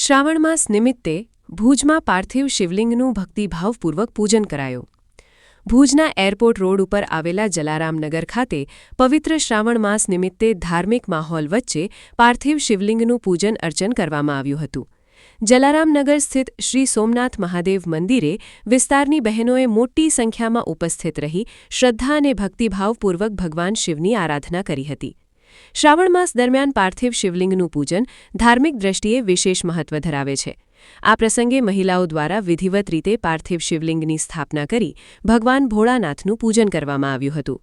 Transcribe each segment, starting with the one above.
શ્રાવણ માસ નિમિત્તે ભુજમાં પાર્થિવ શિવલિંગનું ભક્તિભાવપૂર્વક પૂજન કરાયું. ભુજના એરપોર્ટ રોડ ઉપર આવેલા જલારામનગર ખાતે પવિત્ર શ્રાવણ માસ નિમિત્તે ધાર્મિક માહોલ વચ્ચે પાર્થિવ શિવલિંગનું પૂજન અર્ચન કરવામાં આવ્યું હતું. જલારામનગર સ્થિત શ્રી સોમનાથ મહાદેવ મંદિરે વિસ્તારની બહેનોએ મોટી સંખ્યામાં ઉપસ્થિત રહી શ્રદ્ધા અને ભક્તિભાવપૂર્વક ભગવાન શિવની આરાધના કરી હતી. શ્રાવણ માસ દરમિયાન પાર્થિવ શિવલિંગનું પૂજન ધાર્મિક દ્રષ્ટિએ વિશેષ મહત્વ ધરાવે છે. આ પ્રસંગે મહિલાઓ દ્વારા વિધિવત રીતે પાર્થિવ શિવલિંગની સ્થાપના કરી ભગવાન ભોળાનાથનું પૂજન કરવામાં આવ્યું હતું.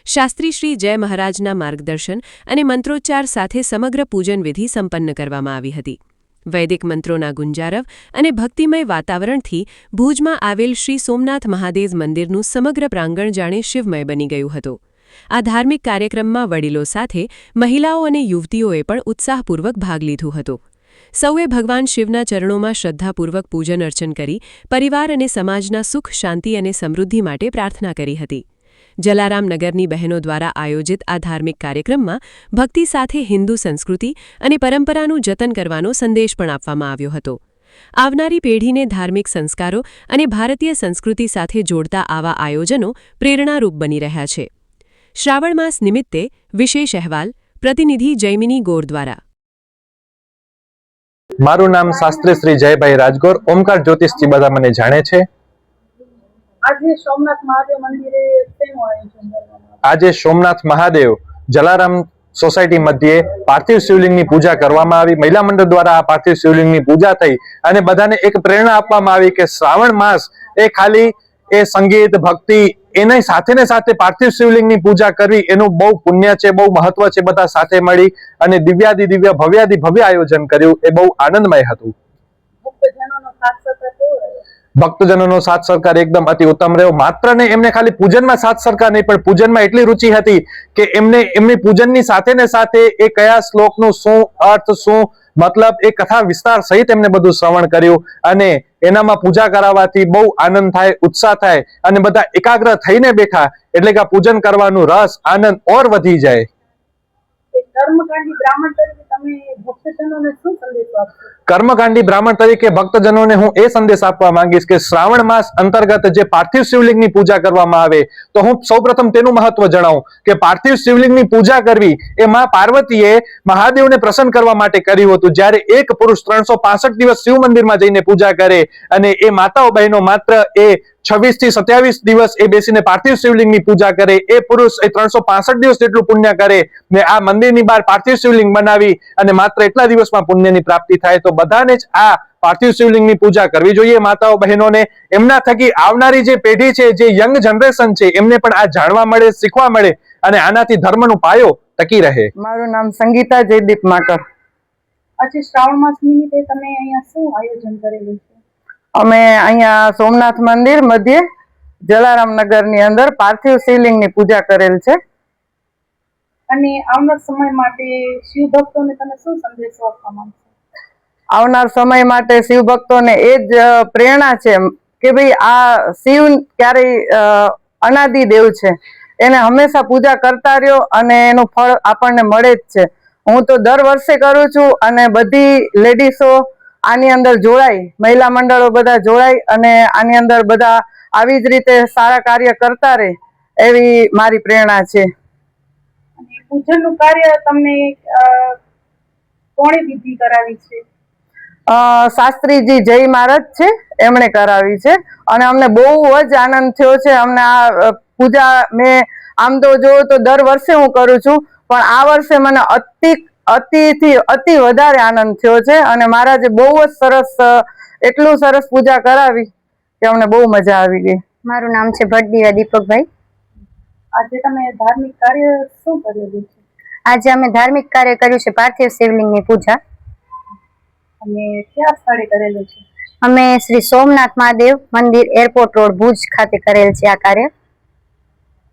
શાસ્ત્રી શ્રી જય મહારાજના માર્ગદર્શન અને મંત્રોચ્ચાર સાથે સમગ્ર પૂજન વિધિ સંપન્ન કરવામાં આવી હતી. વૈદિક મંત્રોના ગુંજારવ અને ભક્તિમય વાતાવરણથી ભુજમાં આવેલ શ્રી સોમનાથ મહાદેવ મંદિરનું સમગ્ર પ્રાંગણ જાણે શિવમય બની ગયું હતું. આ ધાર્મિક કાર્યક્રમમાં વડીલો સાથે મહિલાઓ અને યુવતીઓએ પણ ઉત્સાહપૂર્વક ભાગ લીધો હતો. સૌએ ભગવાન શિવના ચરણોમાં શ્રદ્ધાપૂર્વક પૂજન અર્ચન કરી પરિવાર અને સમાજના સુખ, શાંતિ અને સમૃદ્ધિ માટે પ્રાર્થના કરી હતી. જલારામનગરની બહેનો દ્વારા આયોજિત આ ધાર્મિક કાર્યક્રમમાં ભક્તિ સાથે હિન્દુ સંસ્કૃતિ અને પરંપરાનું જતન કરવાનો સંદેશ પણ આપવામાં આવ્યો હતો. આવનારી પેઢીને ધાર્મિક સંસ્કારો અને ભારતીય સંસ્કૃતિ સાથે જોડતા આવા આયોજનો પ્રેરણારૂપ બની રહ્યા છે. શ્રાવણ માસ નિમિત્તે વિશેષ અહેવાલ પ્રતિનિધિ જૈમિની ગોર દ્વારા. મારું નામ શાસ્ત્રી શ્રી જયભાઈ રાજગોર, ઓમકાર જ્યોતિષથી બધા મને જાણે છે. આજે સોમનાથ મહાદેવ મંદિરે શેનું આયોજન કરવામાં આવ્યું? આજે સોમનાથ મહાદેવ જલારામ સોસાયટી મધ્યે પાર્થિવ શિવલિંગની પૂજા કરવામાં આવી. મહિલા મંડળ દ્વારા આ પાર્થિવ શિવલિંગની પૂજા થઈ અને બધાને એક પ્રેરણા આપવામાં આવી કે શ્રાવણ માસ એ ખાલી એ સંગીત, ભક્તિ એની સાથે ને સાથે પાર્થિવ શિવલિંગની પૂજા કરવી એનું બહુ પુણ્ય છે, બહુ મહત્વ છે. બધા સાથે મળી અને દિવ્યાદિ દિવ્ય ભવ્યાદિ ભવ્ય આયોજન કર્યું. એ બહુ આનંદમય હતું. ભક્તજનોનો સાથ સહકાર એકદમ અતિ ઉત્તમ રહ્યો. માત્ર ને એમને ખાલી પૂજનમાં સાથ સહકાર નહીં, પણ પૂજનમાં એટલી રુચિ હતી કે એમની પૂજનની સાથે ને સાથે એ કયા શ્લોકનું શું અર્થ, શું મતલબ એ કથા વિસ્તાર સહિત એમને બધું શ્રવણ કર્યું અને એનામાં પૂજા કરાવવાથી બહુ આનંદ થાય, ઉત્સાહ થાય અને બધા એકાગ્ર થઈને બેઠા એટલે કે પૂજન કરવાનું રસ, આનંદ ઓર વધી જાય. કર્મકાંડી બ્રાહ્મણ તરીકે તમે ભક્તજનોને શું સંદેશ આપશો? કર્મકાંડી બ્રાહ્મણ તરીકે ભક્તજનોને હું એ સંદેશ આપવા માંગીશ કે શ્રાવણ માસ અંતર્ગત જે પાર્થિવ શિવલિંગની પૂજા કરવામાં આવે તો હું સૌપ્રથમ તેનું મહત્વ જણાવું કે પાર્થિવ શિવલિંગની પૂજા કરવી એ માં પાર્વતીએ મહાદેવને પ્રસન્ન કરવા માટે કર્યું હતું. જ્યારે એક પુરુષ 365 દિવસ શિવ મંદિરમાં જઈને પૂજા કરે અને એ માતાઓ બહેનો માત્ર એ 26 થી 27 દિવસ એ બેસીને પાર્થિવ શિવલિંગની પૂજા કરે, એ પુરુષ એ 365 દિવસ જેટલું પુણ્ય કરે ને આ મંદિરની બહાર પાર્થિવ શિવલિંગ બનાવી અને માત્ર એટલા દિવસમાં પુણ્યની પ્રાપ્તિ થાય. તો બધાને જ આ પાર્થિવ શિવલિંગની પૂજા કરવી જોઈએ. માતાઓ બહેનોને એમના થકી આવનારી જે પેઢી છે, જે યંગ જનરેશન છે, એમને પણ આ જાણવા મળે, શીખવા મળે અને આનાથી ધર્મનો પાયો ટકી રહે. મારું નામ સંગીતા જયદીપ માકર. આજે શ્રાવણ માસ નિમિત્તે તમે અહીંયા શું આયોજન કરેલું છે? અમે અહીંયા સોમનાથ મંદિર મધ્યે જલારામનગરની અંદર પાર્થિવ શિવલિંગની પૂજા કરેલ છે. અને આવનાર સમય માટે શિવ ભક્તોને તમે શું સંદેશો આપવા માંગશો? આવનાર સમય માટે શિવ ભક્તોને એ જ પ્રેરણા છે કે ભાઈ આ શિવ ક્યારેય અનાદિ દેવ છે, એને હંમેશા પૂજા કરતા રહ્યો અને એનું ફળ આપણને મળે જ છે. હું તો દર વર્ષે કરું છું અને બધી લેડીસો આની અંદર જોડાય, મહિલા મંડળો બધા જોડાય અને આની અંદર બધા આવી જ રીતે સારા કાર્ય કરતા રહે એવી મારી પ્રેરણા છે. પૂજનનું કાર્ય તમને કોણે વિધિ કરાવી છે? શાસ્ત્રીજી જય મહારાજ છે, એમણે કરાવી છે અને અમને બહુ જ આનંદ થયો છે. અમને આ પૂજા મેં આમ તો જોઉં તો દર વર્ષે હું કરું છું, પણ આ વર્ષે મને અતિ વધારે આનંદ થયો છે અને મહારાજે બહુ જ સરસ, એટલું સરસ પૂજા કરાવી કે અમને બહુ મજા આવી ગઈ. મારું નામ છે ભટ્ટ દીપકભાઈ. આજે તમે ધાર્મિક કાર્ય શું કરેલું છે? આજે અમે ધાર્મિક કાર્ય કર્યું છે પાર્થિવ શિવલિંગની પૂજા. અને ક્યાં સ્થળે કરેલું છે? અમે શ્રી સોમનાથ મહાદેવ મંદિર એરપોર્ટ રોડ ભુજ ખાતે કરેલ છે આ કાર્ય.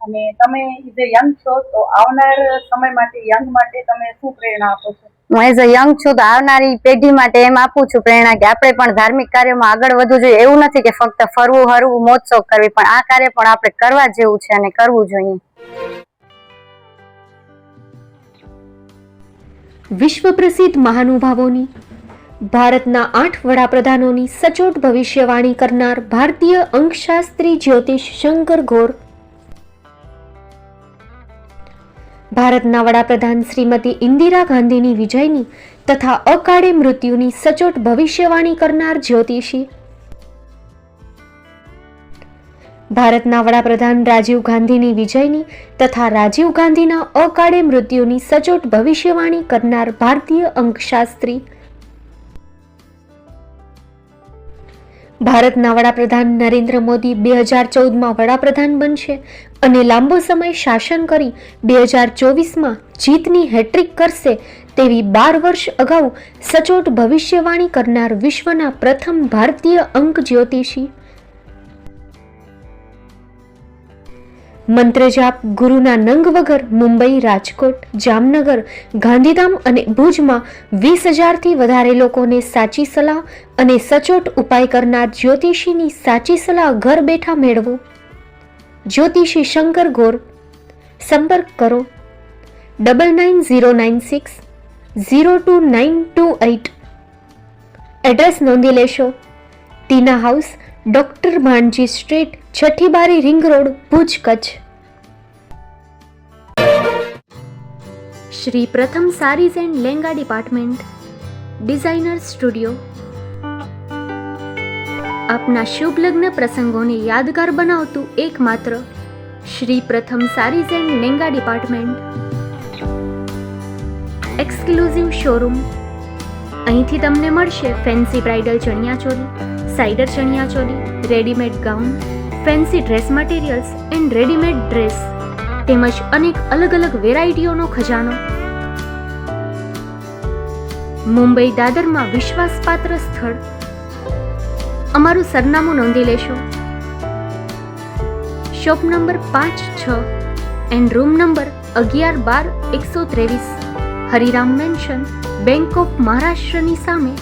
અને તમે જે યંગ છો તો આવનાર સમય માટે, યંગ માટે તમે શું પ્રેરણા આપો છો? હું એઝ અ યંગ છું તો આવનારી પેઢી માટે એમ આપું છું પ્રેરણા કે આપણે પણ ધાર્મિક કાર્યોમાં આગળ વધવું જોઈએ. એવું નથી કે ફક્ત ફરવું, હરવું, મોજશોખ કરવી, પણ આ કાર્ય પણ આપણે કરવા જેવું છે અને કરવું જોઈએ. વિશ્વ પ્રસિદ્ધ મહાનુભાવોની ભારતના 8 વડાપ્રધાનોની સચોટ ભવિષ્યવાણી કરનાર ભારતીય અંકશાસ્ત્રી જ્યોતિષ શંકર ગોર, ભારતના વડાપ્રધાન શ્રીમતી ઇન્દિરા ગાંધીની વિજયની તથા અકાળે મૃત્યુની સચોટ ભવિષ્યવાણી કરનાર જ્યોતિષી, ભારતના વડાપ્રધાન રાજીવ ગાંધીની વિજયની તથા રાજીવ ગાંધીના અકાળે મૃત્યુની સચોટ ભવિષ્યવાણી કરનાર ભારતીય અંકશાસ્ત્રી, ભારતના વડાપ્રધાન નરેન્દ્ર મોદી 2014માં વડાપ્રધાન બનશે અને લાંબો સમય શાસન કરી 2024માં જીતની હેટ્રિક કરશે તેવી 12 વર્ષ અગાઉ સચોટ ભવિષ્યવાણી કરનાર વિશ્વના પ્રથમ ભારતીય અંક જ્યોતિષી, મંત્રજાપ ગુરુના નંગ વગર મુંબઈ, રાજકોટ, જામનગર, ગાંધીધામ અને ભુજમાં 20,000થી વધારે લોકોને સાચી સલાહ અને સચોટ ઉપાય કરનાર જ્યોતિષીની સાચી સલાહ ઘર બેઠા મેળવો. જ્યોતિષી શંકર ગોર. સંપર્ક કરો 9909602928. એડ્રેસ નોંધી લેશો. Tina House, doctor Bhanji street, છઠ્ઠી બારી, ring road, Bhuj, Kutch. Shri Pratham sarees and lehenga department, designer studio. આપના શુભ લગ્ન પ્રસંગોને યાદગાર બનાવતું એકમાત્ર Shri Pratham sarees and lehenga department. Exclusive showroom. અહીંથી તમને મળશે ફેન્સી બ્રાઇડલ ચણિયાચોલી, સાઇડર chaniya choli, readymade gown, fancy dress materials and readymade dress તેમજ અનેક અલગ અલગ વેરાયટીઓનો ખજાનો. મુંબઈ દાદરમાં વિશ્વાસપાત્ર સ્થળ. અમારું સરનામું નોંધી લેશો. Shop number 5-6 and room number 11-12-123, Hariram mansion, bank of મહારાષ્ટ્રની સામે,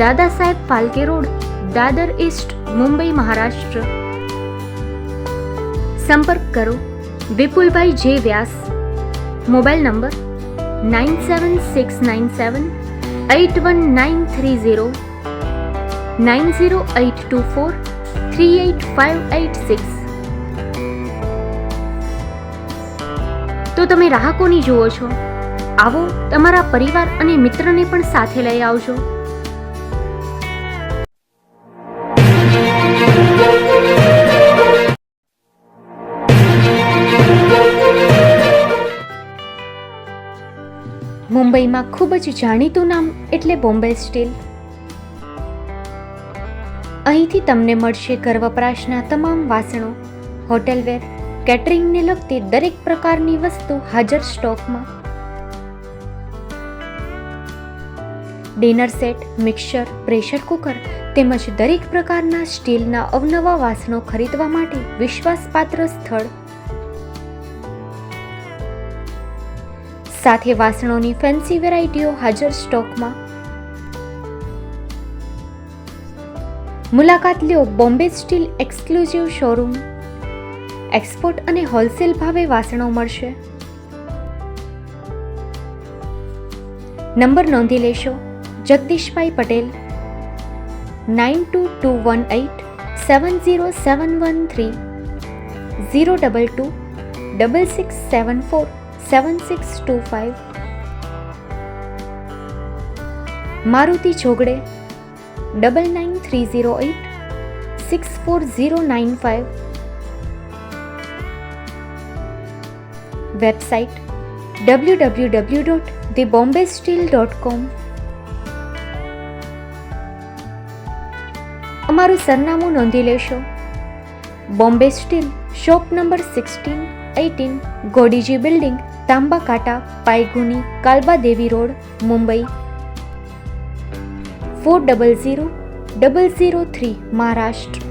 દાદા સાહેબ ફાલ્કે રોડ, દાદર ઈસ્ટ, મુંબઈ, મહારાષ્ટ્ર. સંપર્ક કરો વિપુલભાઈ જે વ્યાસ. Mobile number 9769781930, 9082438586. તો તમે રાહ કોની જુઓ છો? આવો, તમારા પરિવાર અને મિત્રને પણ સાથે લઈ આવજો. મુંબઈમાં ખૂબ જ જાણીતું નામ એટલે બોમ્બે સ્ટીલ. અહીંથી તમને મળશે ઘર વપરાશના તમામ વાસણો, હોટેલવેર, કેટરિંગને લગતી દરેક પ્રકારની વસ્તુ હાજર સ્ટોકમાં. Dinner set, mixer, pressure cooker તેમજ દરેક પ્રકારના સ્ટીલના અવનવા વાસણો ખરીદવા માટે વિશ્વાસપાત્ર સ્થળ. સાથે વાસણોની ફેન્સી વેરાયટીઓ હાજર સ્ટોકમાં. મુલાકાત લ્યો Bombay steel exclusive showroom. Export અને હોલસેલ ભાવે વાસણો મળશે. નંબર નોંધી લેશો. જગદીશભાઈ પટેલ 9221870713, 02266747625. મારુતિ ચોગડે 9930864095. Website www.thebombasteel.com. અમારું સરનામું નોંધી લેશો. Bombay steel, shop number 16-18, Godiji building, Tamba Kanta, Pydhonie, Kalbadevi road, Mumbai 400003, Maharashtra.